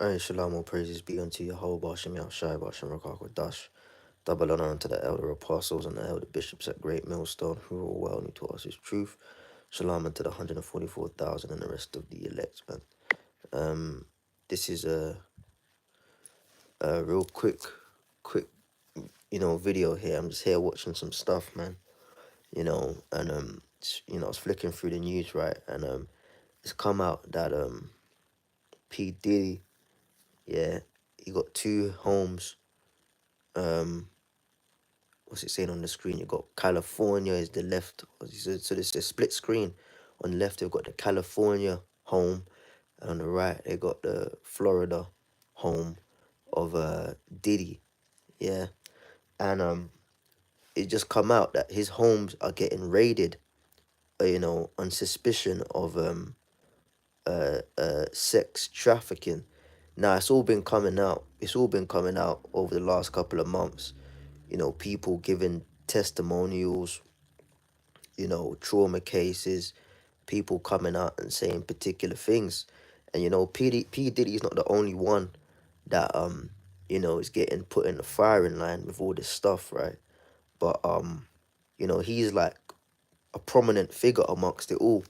Alright, shalom, all praises be unto Yehovah, Shem Shai, Bashem Rakak Dash. Double honor unto the elder apostles and the elder bishops at Great Millstone, who are well known to us his truth. Shalom unto the 144,000 and the rest of the elect, man. This is a real quick, video here. I'm just here watching some stuff, man. And I was flicking through the news, right? And it's come out that P Diddy, yeah, he got two homes. What's it saying on the screen? You got California is the left. So there's a split screen. On the left, they've got the California home, and on the right, they got the Florida home of Diddy. Yeah, and it just come out that his homes are getting raided. On suspicion of sex trafficking. Now it's all been coming out. It's all been coming out over the last couple of months. People giving testimonials, trauma cases, people coming out and saying particular things. And P Diddy's not the only one that is getting put in the firing line with all this stuff, right? But he's like a prominent figure amongst it all.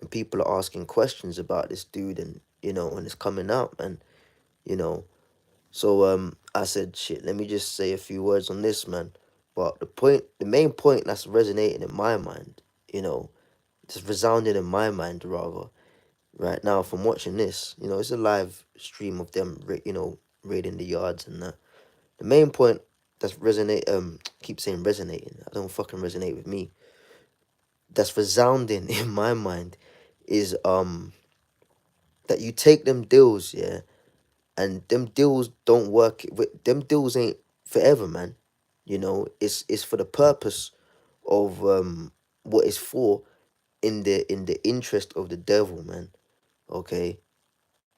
And people are asking questions about this dude, and when it's coming out, and you know. So I said, shit, let me just say a few words on this, man. But the main point that's resonating in my mind, just resounding in my mind rather, right now from watching this, it's a live stream of them, raiding the yards and that. The main point that's keep saying resonating. I don't fucking resonate with me. That's resounding in my mind is that you take them deals, yeah, and them deals don't work. Them deals ain't forever, man. It's for the purpose of what it's for in the interest of the devil, man. Okay,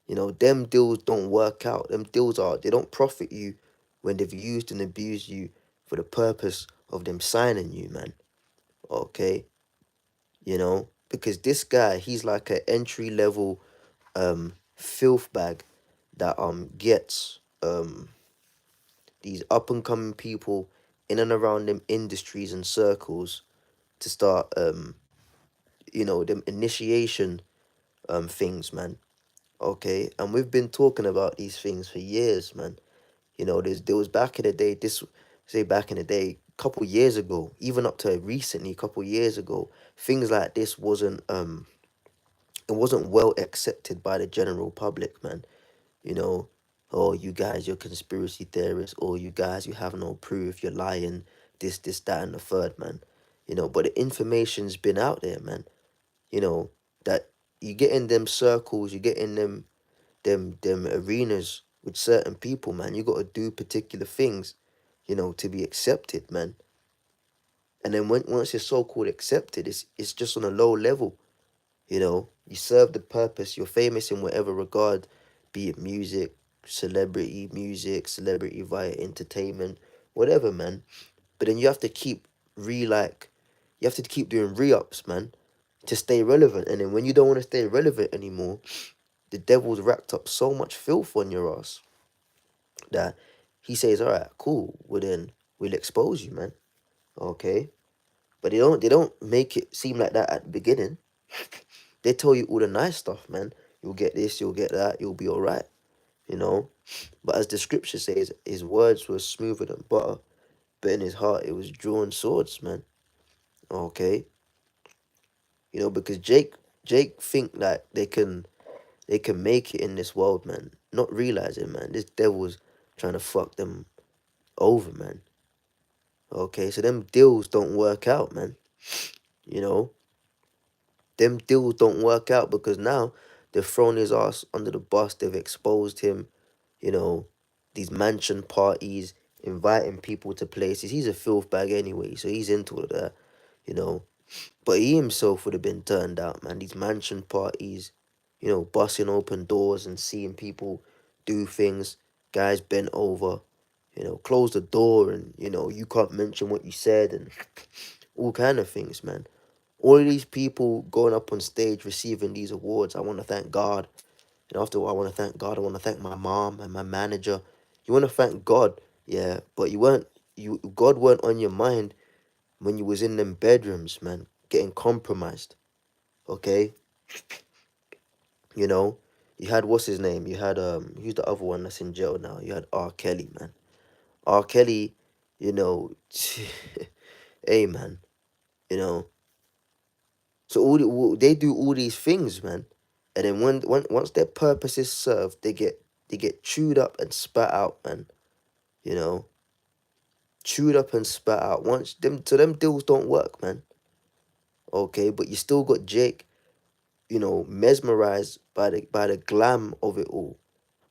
them deals don't work out. Them deals they don't profit you when they've used and abused you for the purpose of them signing you, man. Okay, because this guy, he's like an entry level filth bag that gets these up and coming people in and around them industries and circles to start them initiation things, man. Okay, and we've been talking about these things for years, man. There was back in the day, back in the day, couple years ago, even up to recently, couple years ago, things like this wasn't well accepted by the general public, man. you know, oh, you guys, you're conspiracy theorists, or you guys, you have no proof, you're lying, this, that, and the third, man. But the information's been out there, man. That you get in them circles, you get in them arenas with certain people, man. You got to do particular things, to be accepted, man. And then once you're so-called accepted, it's just on a low level. You serve the purpose. You're famous in whatever regard, be it music, celebrity via entertainment, whatever, man. But then you have to keep you have to keep doing re-ups, man, to stay relevant. And then when you don't want to stay relevant anymore, the devil's racked up so much filth on your ass that he says, all right, cool, well then we'll expose you, man. Okay. But they don't make it seem like that at the beginning. They tell you all the nice stuff, man. You'll get this, you'll get that, you'll be all right, you know. But as the scripture says, his words were smoother than butter, but in his heart it was drawn swords, man. Okay, because Jake think that they can make it in this world, man. Not realizing, man, this devil's trying to fuck them over, man. Okay, so them deals don't work out, man. You know, them deals don't work out because now they've thrown his ass under the bus. They've exposed him. You know, these mansion parties, inviting people to places. He's a filth bag anyway, so he's into all of that. You know, but he himself would have been turned out, man. These mansion parties, busting open doors and seeing people do things. Guys bent over, close the door, and you can't mention what you said, and all kind of things, man. All of these people going up on stage receiving these awards, I want to thank God. And after all, I want to thank God. I want to thank my mom and my manager. You want to thank God, yeah, but God weren't on your mind when you was in them bedrooms, man, getting compromised. Okay, you know, you had what's his name? You had who's the other one that's in jail now? You had R. Kelly, man. R. Kelly, you know, hey man, you know. So they do all these things, man, and then once their purpose is served, they get chewed up and spat out, man. You know, chewed up and spat out. Once them deals don't work, man. Okay, but you still got Jake, mesmerized by the glam of it all.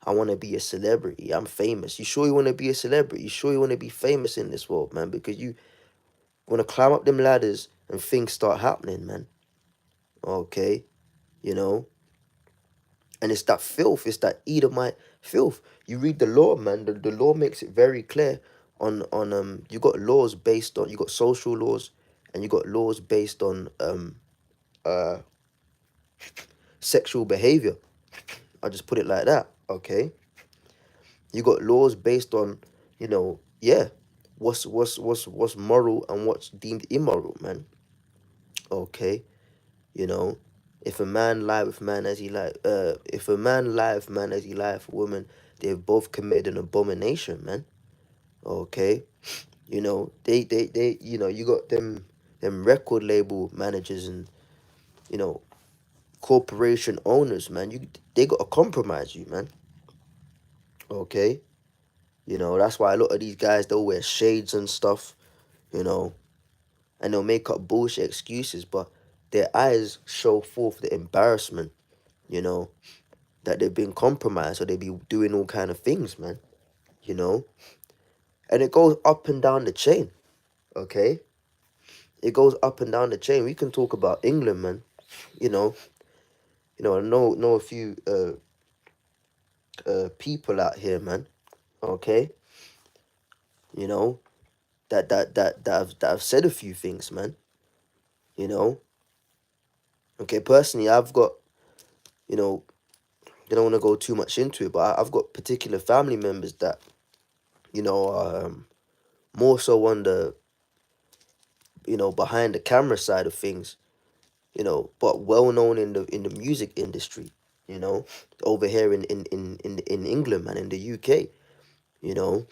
I want to be a celebrity. I'm famous. You sure you want to be a celebrity? You sure you want to be famous in this world, man? Because you want to climb up them ladders and things start happening, man. Okay, you know, and it's that filth. It's that Edomite filth. You read the law, man. The law makes it very clear. You got laws based on, you got social laws, and you got laws based on uh sexual behavior. I'll just put it like that. Okay, you got laws based on, yeah, what's moral and what's deemed immoral, man. Okay, you know, if a man lie with man as he lie, if a man lie with man as he lie with a woman, they've both committed an abomination, man. Okay, you got them record label managers and you know corporation owners, man. They got to compromise you, man. Okay, that's why a lot of these guys they'll wear shades and stuff, you know, and they'll make up bullshit excuses, but their eyes show forth the embarrassment, you know, that they've been compromised or they be doing all kind of things, man. You know, and it goes up and down the chain. Okay, it goes up and down the chain. We can talk about England, man. You know, I know a few people out here, man. Okay, you know that have said a few things, man. You know, okay. Personally, I've got you know I don't want to go too much into it, but I've got particular family members that are more so on the behind the camera side of things, but well known in the music industry, over here in England, man, in the UK, you know,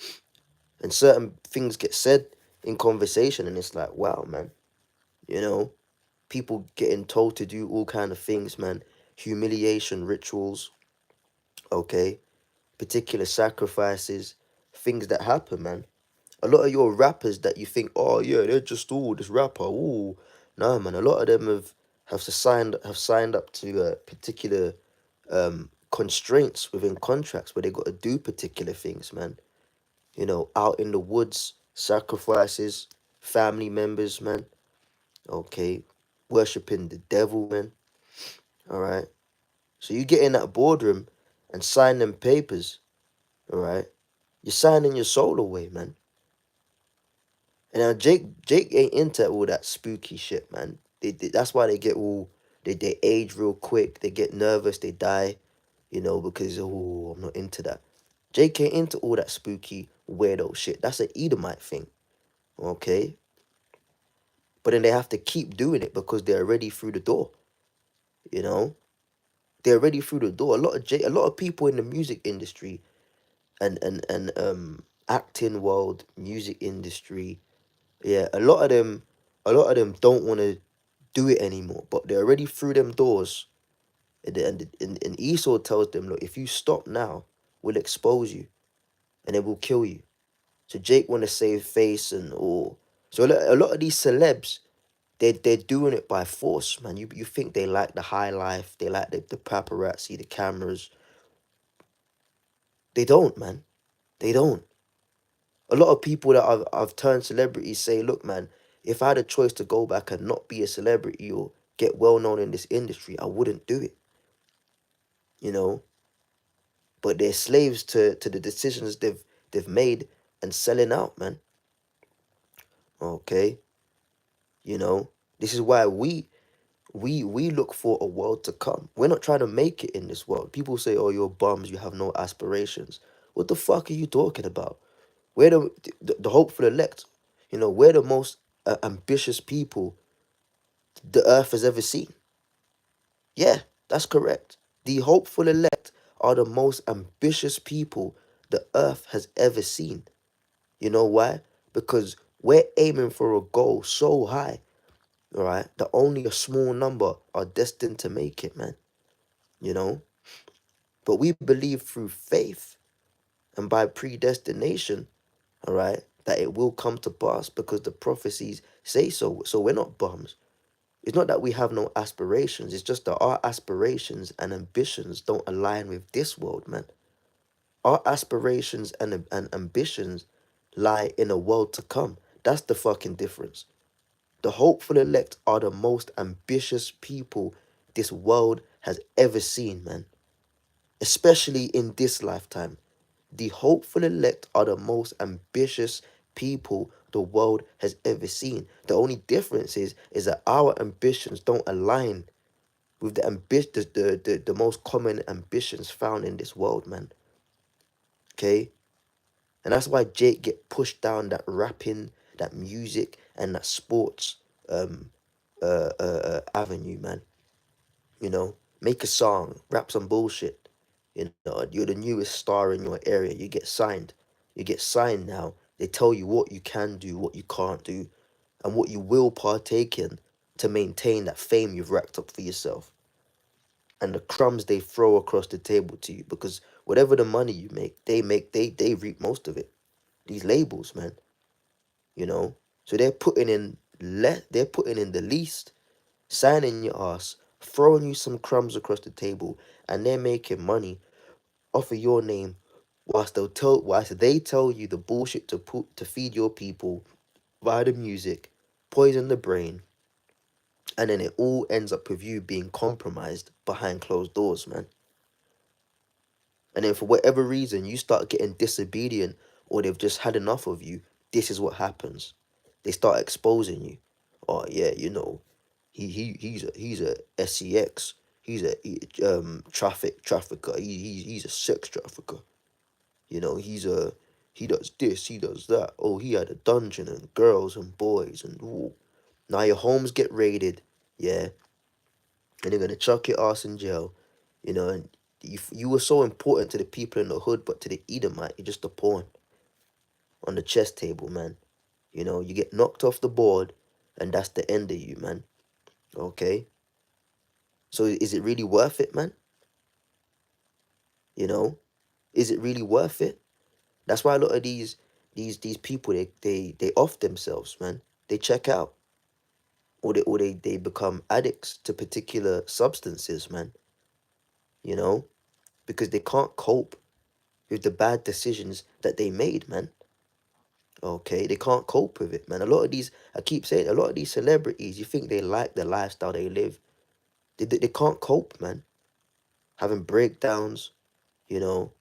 and certain things get said in conversation, and it's like, wow, man, you know, people getting told to do all kind of things, man, humiliation rituals, okay, particular sacrifices, things that happen, man. A lot of your rappers that you think, oh yeah, they're just all this rapper, ooh, nah, man. A lot of them have signed up to particular constraints within contracts where they got to do particular things, man. Out in the woods, sacrifices, family members, man. Okay, worshiping the devil, man. All right. So you get in that boardroom and sign them papers. All right. You're signing your soul away, man. And now Jake ain't into all that spooky shit, man. That's why they get all they age real quick. They get nervous. They die, because I'm not into that. Jake ain't into all that spooky weirdo shit. That's an Edomite thing, okay. But then they have to keep doing it because they're already through the door. You know, they're already through the door. A lot of people in the music industry and acting world, music industry. Yeah, a lot of them don't want to do it anymore, but they're already through them doors. And Esau tells them, look, if you stop now, we'll expose you and it will kill you. So Jake want to save face and all. So a lot of these celebs, they're doing it by force, man. You think they like the high life, they like the paparazzi, the cameras. They don't, man. They don't. A lot of people that I've turned celebrities say, look, man, if I had a choice to go back and not be a celebrity or get well known in this industry, I wouldn't do it. You know, but they're slaves to the decisions they've made and selling out, man. Okay, this is why we look for a world to come. We're not trying to make it in this world. People say, "Oh, you're bums. You have no aspirations." What the fuck are you talking about? We're the hopeful elect. You know, we're the most ambitious people the earth has ever seen. Yeah, that's correct. The hopeful elect are the most ambitious people the earth has ever seen. You know why? Because we're aiming for a goal so high, all right, that only a small number are destined to make it, man. You know? But we believe through faith and by predestination, all right, that it will come to pass because the prophecies say so. So we're not bums. It's not that we have no aspirations. It's just that our aspirations and ambitions don't align with this world, man. Our aspirations and ambitions lie in a world to come. That's the fucking difference. The hopeful elect are the most ambitious people this world has ever seen, man. Especially in this lifetime. The hopeful elect are the most ambitious people the world has ever seen. The only difference is that our ambitions don't align with the most common ambitions found in this world, man. Okay? And that's why Jake get pushed down that rapping, that music, and that sports um avenue, man. You know, make a song, rap some bullshit. You know, you're the newest star in your area. You get signed. You get signed now. They tell you what you can do, what you can't do, and what you will partake in to maintain that fame you've racked up for yourself. And the crumbs they throw across the table to you, because whatever the money you make, they reap most of it. These labels, man, you know. So they're putting in the least, signing your ass, throwing you some crumbs across the table, and they're making money off of your name, whilst they tell you the bullshit to feed your people via the music, poison the brain, and then it all ends up with you being compromised behind closed doors, man. And then for whatever reason you start getting disobedient, or they've just had enough of you, this is what happens. They start exposing you. Oh yeah, you know, he's a SEX. He's a trafficker. He's a sex trafficker. You know, he does this, he does that. Oh, he had a dungeon and girls and boys and ooh. Now your homes get raided, yeah, and they're gonna chuck your ass in jail, you know, and you were so important to the people in the hood, but to the Edomite, you're just a pawn on the chess table, man. You know, you get knocked off the board, and that's the end of you, man. Okay? So is it really worth it, man? You know? Is it really worth it? That's why a lot of these people they off themselves, man. They check out. Or they become addicts to particular substances, man. You know? Because they can't cope with the bad decisions that they made, man. Okay, they can't cope with it, man. A lot of these, I keep saying, a lot of these celebrities, you think they like the lifestyle they live. They can't cope, man. Having breakdowns, you know,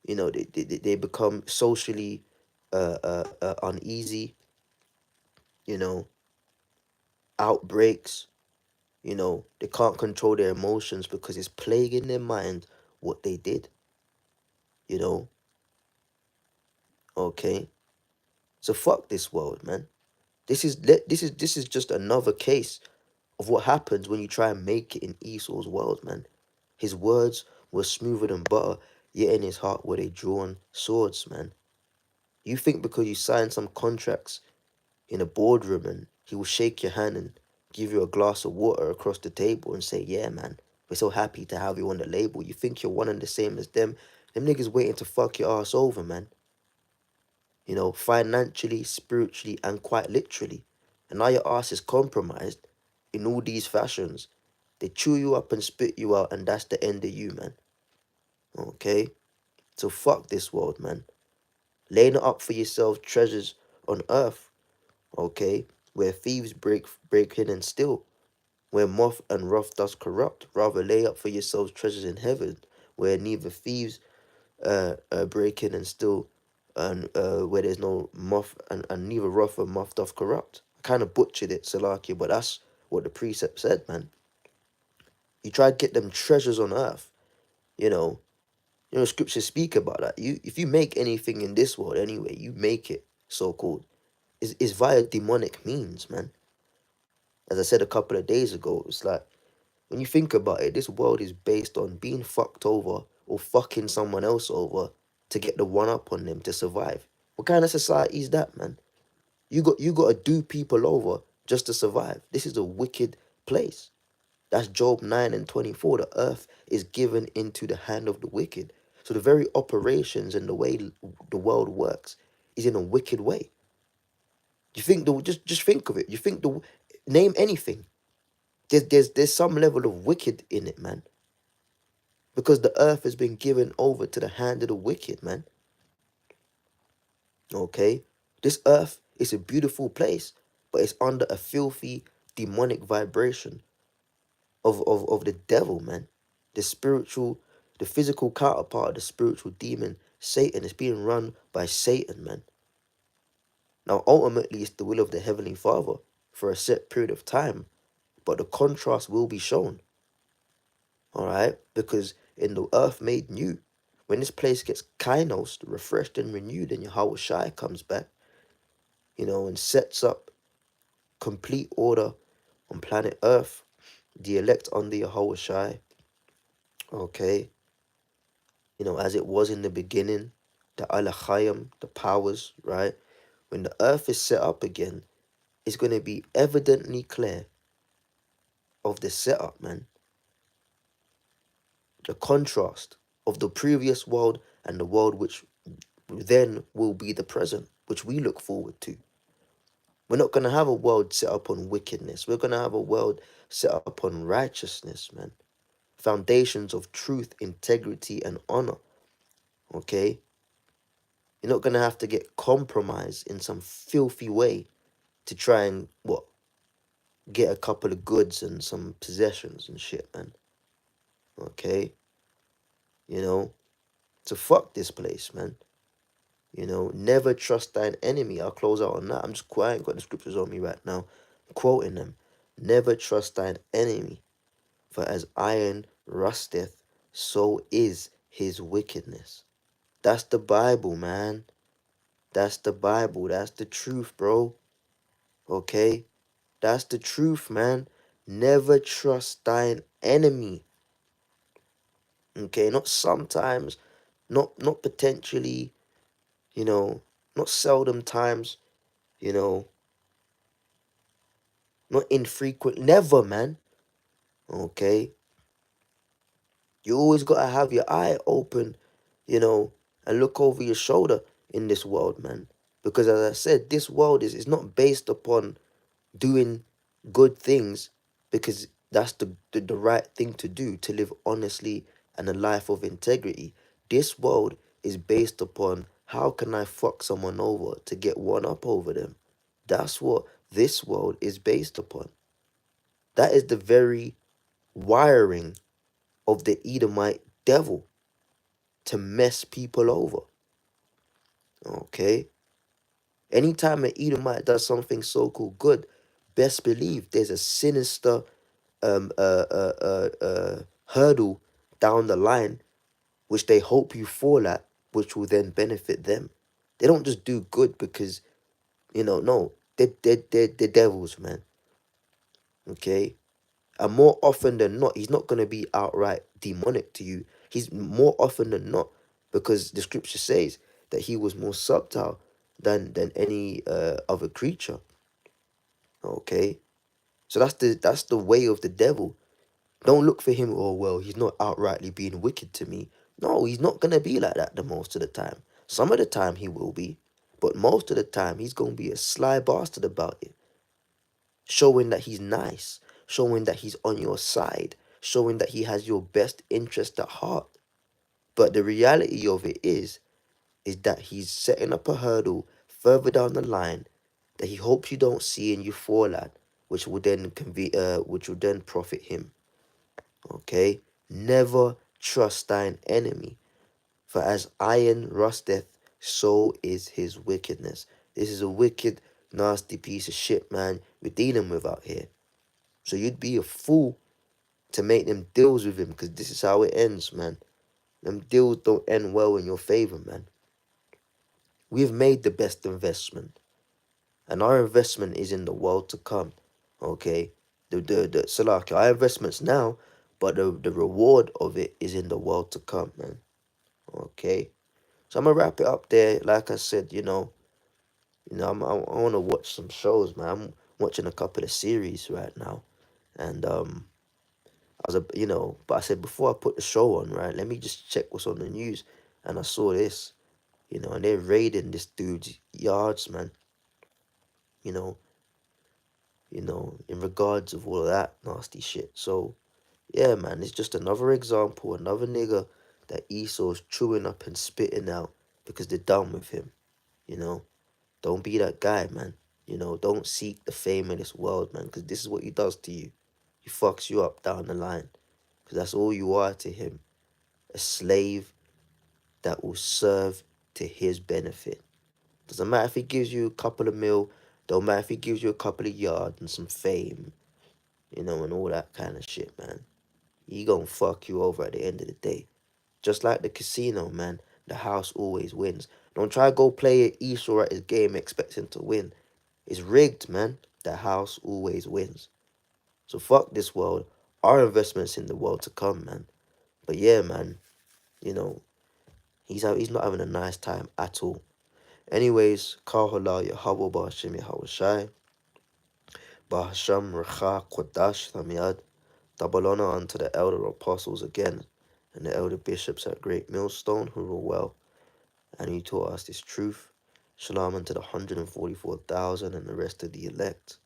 they become socially uneasy, you know, outbreaks, they can't control their emotions because it's plaguing their mind what they did, you know, okay. So fuck this world, man. This is just another case of what happens when you try and make it in Esau's world, man. His words were smoother than butter, yet in his heart were they drawn swords, man. You think because you signed some contracts in a boardroom and he will shake your hand and give you a glass of water across the table and say, yeah, man, we're so happy to have you on the label. You think you're one and the same as them. Them niggas waiting to fuck your ass over, man. You know, financially, spiritually, and quite literally. And now your ass is compromised in all these fashions. They chew you up and spit you out, and that's the end of you, man. Okay? So fuck this world, man. Laying it up for yourself treasures on earth, okay? Where thieves break in and steal. Where moth and rough does corrupt. Rather lay up for yourselves treasures in heaven, where neither thieves break in and steal, and where there's no moth and neither rough or moth doth corrupt. I kind of butchered it, Salaki, but that's what the precept said, man. You try to get them treasures on earth, you know. Scriptures speak about that. If you make anything in this world anyway, you make it, so called. Is via demonic means, man. As I said a couple of days ago, it's like when you think about it, this world is based on being fucked over or fucking someone else over to get the one up on them to survive. What kind of society is that, man? You got to do people over just to survive. This is a wicked place. That's Job 9:24. The earth is given into the hand of the wicked. So the very operations and the way the world works is in a wicked way. You think just think of it. You think the name anything. There's some level of wicked in it, man. Because the earth has been given over to the hand of the wicked, man. Okay? This earth is a beautiful place, but it's under a filthy demonic vibration of the devil, man. The physical counterpart of the spiritual demon, Satan, is being run by Satan, man. Now, ultimately, it's the will of the Heavenly Father for a set period of time, but the contrast will be shown, all right? Because in the earth made new, when this place gets kainos, refreshed and renewed, and Yahweh Shai comes back, and sets up complete order on planet Earth, the elect under Yahweh Shai, okay? As it was in the beginning, the Alachayim, the powers, right? When the earth is set up again, it's going to be evidently clear of the setup, man. The contrast of the previous world and the world which then will be the present, which we look forward to. We're not going to have a world set up on wickedness. We're going to have a world set up on righteousness, man. Foundations of truth, integrity, and honor, okay? You're not going to have to get compromised in some filthy way to try and, get a couple of goods and some possessions and shit, man. Okay? So fuck this place, man. Never trust thine enemy. I'll close out on that. I'm just quiet. I ain't got the scriptures on me right now. I'm quoting them. Never trust thine enemy, for as iron rusteth, so is his wickedness. That's the Bible, man. That's the Bible. That's the truth, bro. Okay? That's the truth, man. Never trust thine enemy. Okay? Not sometimes, not potentially, not seldom times, you know, not infrequent. Never, man. Okay? You always gotta have your eye open, and look over your shoulder in this world, man. Because as I said, this world is not based upon doing good things because that's the right thing to do, to live honestly and a life of integrity. This world is based upon how can I fuck someone over to get one up over them. That's what this world is based upon. That is the very wiring of the Edomite devil, to mess people over. Okay? Anytime an Edomite does something so-called good, best believe there's a sinister hurdle down the line which they hope you fall at, which will then benefit them. They don't just do good because, no, they're devils, man. Okay? And more often than not, he's not going to be outright demonic to you. He's more often than not, because the scripture says that he was more subtle than any other creature. Okay? So that's the way of the devil. Don't look for him, oh, well, he's not outrightly being wicked to me. No, he's not going to be like that the most of the time. Some of the time he will be, but most of the time he's going to be a sly bastard about it. Showing that he's nice, showing that he's on your side, showing that he has your best interest at heart. But the reality of it is that he's setting up a hurdle further down the line that he hopes you don't see and you fall at, which will then profit him. Okay? Never trust thine enemy, for as iron rusteth, so is his wickedness. This is a wicked, nasty piece of shit, man, we're dealing with out here. So you'd be a fool to make them deals with him, because this is how it ends, man. Them deals don't end well in your favor, man. We've made the best investment, and our investment is in the world to come. Okay, the Salaki, our investments now, but the reward of it is in the world to come, man. Okay, so I'm gonna wrap it up there. Like I said, I want to watch some shows, man. I'm watching a couple of series right now, and but I said before I put the show on, right? Let me just check what's on the news, and I saw this, and they're raiding this dude's yards, man. You know, in regards of all of that nasty shit. So yeah, man, it's just another example, another nigga that Esau's chewing up and spitting out because they're done with him. You know, don't be that guy, man. Don't seek the fame of this world, man, because this is what he does to you. He fucks you up down the line, because that's all you are to him, a slave that will serve to his benefit. Doesn't matter if he gives you a couple of mil, don't matter if he gives you a couple of yards and some fame, and all that kind of shit, man. He gonna fuck you over at the end of the day. Just like the casino, man, the house always wins. Don't try to go play it Esau at his game expecting to win. It's rigged, man. The house always wins. So fuck this world. Our investment's in the world to come, man. But yeah, man, you know, he's not having a nice time at all. Anyways, Kahala Yahweh Ba'Hashem Yahweh Ba'Hasham Recha Kodash Tamiad. Double honor unto the elder apostles again, and the elder bishops at Great Millstone who rule well, and who taught us this truth. Shalom unto the 144,000 and the rest of the elect.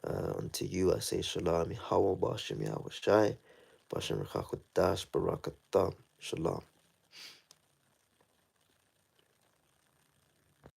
Unto you I say Shalom, Yahweh Ba'Hashem Yahweh Shai, Ba'Hashem Recha Kodash Barakatam. Shalom.